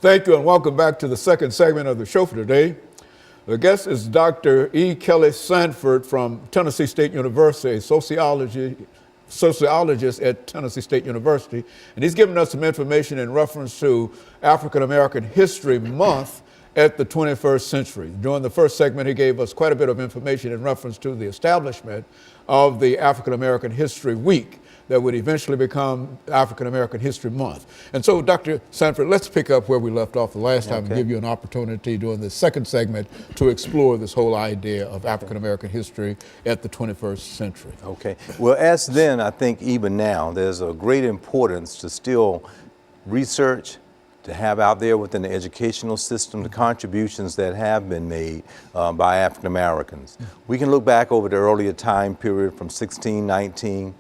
Thank you and welcome back to the second segment of the show for today. The guest is Dr. EKSanford from Tennessee State University, a sociologist at Tennessee State University, and he's given us some information in reference to African American History Month at the 21st century. During the first segment, he gave us quite a bit of information in reference to the establishment of the African American History Week that would eventually become African American History Month. And so, Dr. Sanford, let's pick up where we left off the last time and give you an opportunity during the second segment to explore this whole idea of African American history at the 21st century. Okay. Well, as then, I think even now, there's a great importance to still research, to have out there within the educational system the contributions that have been made by African Americans. We can look back over the earlier time period from 1619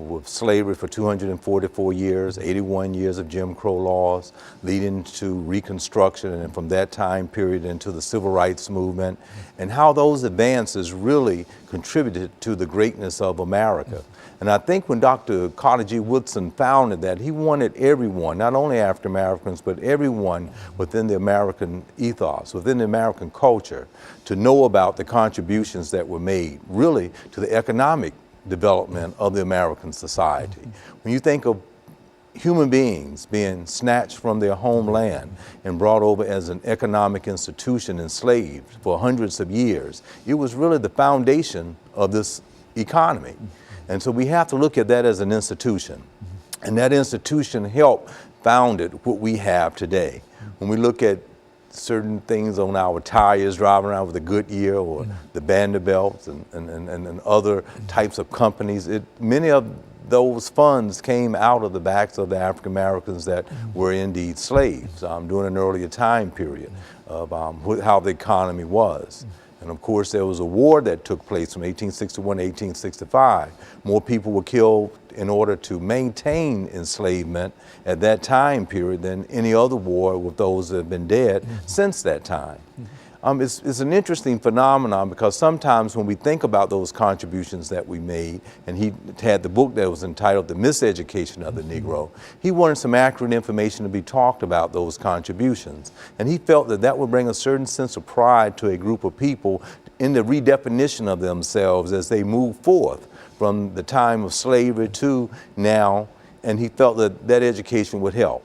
with slavery for 244 years, 81 years of Jim Crow laws, leading to Reconstruction, and then from that time period into the Civil Rights Movement, and how those advances really contributed to the greatness of America. And I think when Dr. Carter G. Woodson founded that, he wanted everyone, not only African Americans, but everyone within the American ethos, within the American culture, to know about the contributions that were made, really, to the economic development of the American society. When you think of human beings being snatched from their homeland and brought over as an economic institution, enslaved for hundreds of years, it was really the foundation of this economy. And so we have to look at that as an institution. And that institution helped founded what we have today. When we look at certain things on our tires, driving around with the Goodyear or the Vanderbilts and other types of companies, many of those funds came out of the backs of the African Americans that were indeed slaves during an earlier time period of how the economy was. And of course, there was a war that took place from 1861 to 1865. More people were killed in order to maintain enslavement at that time period than any other war with those that have been dead since that time. It's an interesting phenomenon because sometimes when we think about those contributions that we made, and he had the book that was entitled The Miseducation of the Negro, he wanted some accurate information to be talked about those contributions. And he felt that that would bring a certain sense of pride to a group of people in the redefinition of themselves as they move forth from the time of slavery to now, and he felt that that education would help.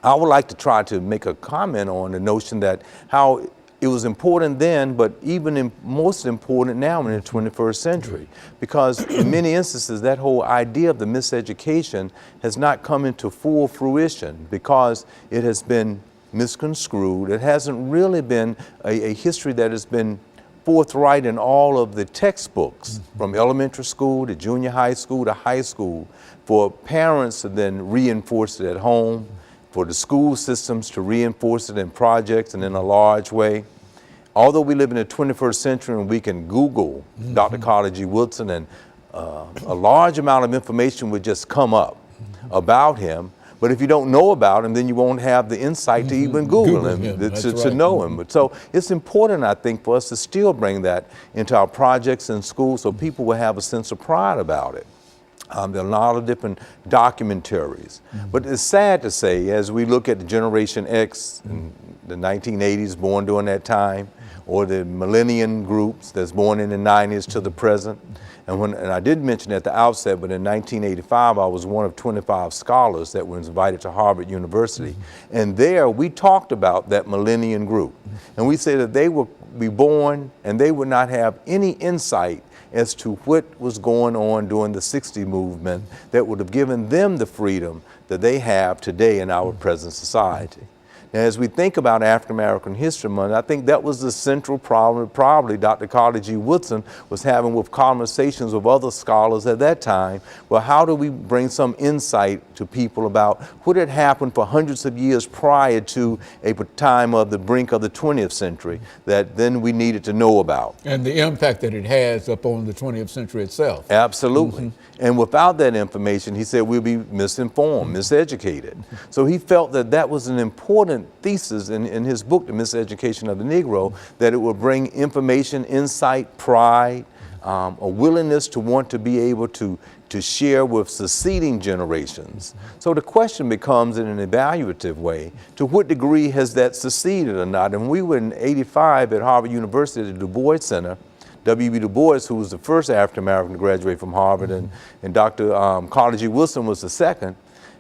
I would like to try to make a comment on the notion that how it was important then, but even most important now in the 21st century, because in many instances that whole idea of the miseducation has not come into full fruition because it has been misconstrued. It hasn't really been a history that has been forthright in all of the textbooks, from elementary school to junior high school to high school, for parents to then reinforce it at home, for the school systems to reinforce it in projects and in a large way. Although we live in the 21st century and we can Google Dr. Carter G. Woodson, and a large amount of information would just come up about him, but if you don't know about him, then you won't have the insight to even Google him, to know him. But so it's important, I think, for us to still bring that into our projects in school so people will have a sense of pride about it. There are a lot of different documentaries. But it's sad to say, as we look at the Generation X in the 1980s, born during that time, or the millennium groups that's born in the 90s to the present. And I did mention at the outset, but in 1985, I was one of 25 scholars that were invited to Harvard University. And there we talked about that millennium group. And we said that they would be born and they would not have any insight as to what was going on during the '60s movement that would have given them the freedom that they have today in our present society. Now, as we think about African American History Month, I think that was the central problem probably Dr. Carter G. Woodson was having with conversations with other scholars at that time. Well, how do we bring some insight to people about what had happened for hundreds of years prior to a time of the brink of the 20th century that then we needed to know about? And the impact that it has upon the 20th century itself. Absolutely. And without that information, he said we'll be misinformed, miseducated. So he felt that that was an important thesis in his book, The Miseducation of the Negro, that it would bring information, insight, pride, a willingness to want to be able to share with succeeding generations. So the question becomes, in an evaluative way, to what degree has that succeeded or not? And we were in '85 at Harvard University at the Du Bois Center. W.B. Du Bois, who was the first African-American to graduate from Harvard, and Dr. Carter G. Wilson was the second.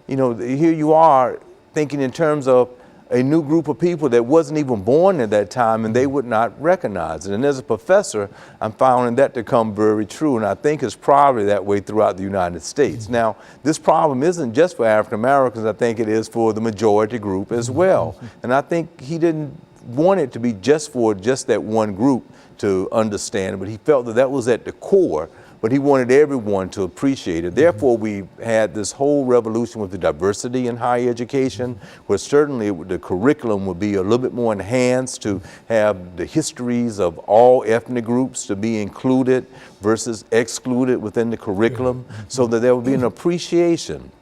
You know, here you are thinking in terms of a new group of people that wasn't even born at that time, and they would not recognize it. And as a professor, I'm finding that to come very true, and I think it's probably that way throughout the United States. Now, this problem isn't just for African Americans. I think it is for the majority group as well. And I think he didn't want it to be just for just that one group to understand it, but he felt that that was at the core, but he wanted everyone to appreciate it. Therefore, we had this whole revolution with the diversity in higher education, where certainly the curriculum would be a little bit more enhanced to have the histories of all ethnic groups to be included versus excluded within the curriculum, so that there would be an appreciation.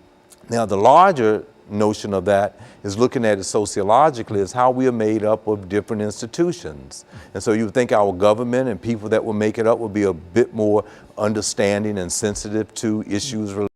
Now, the larger notion of that is looking at it sociologically as how we are made up of different institutions. And so you would think our government and people that will make it up will be a bit more understanding and sensitive to issues related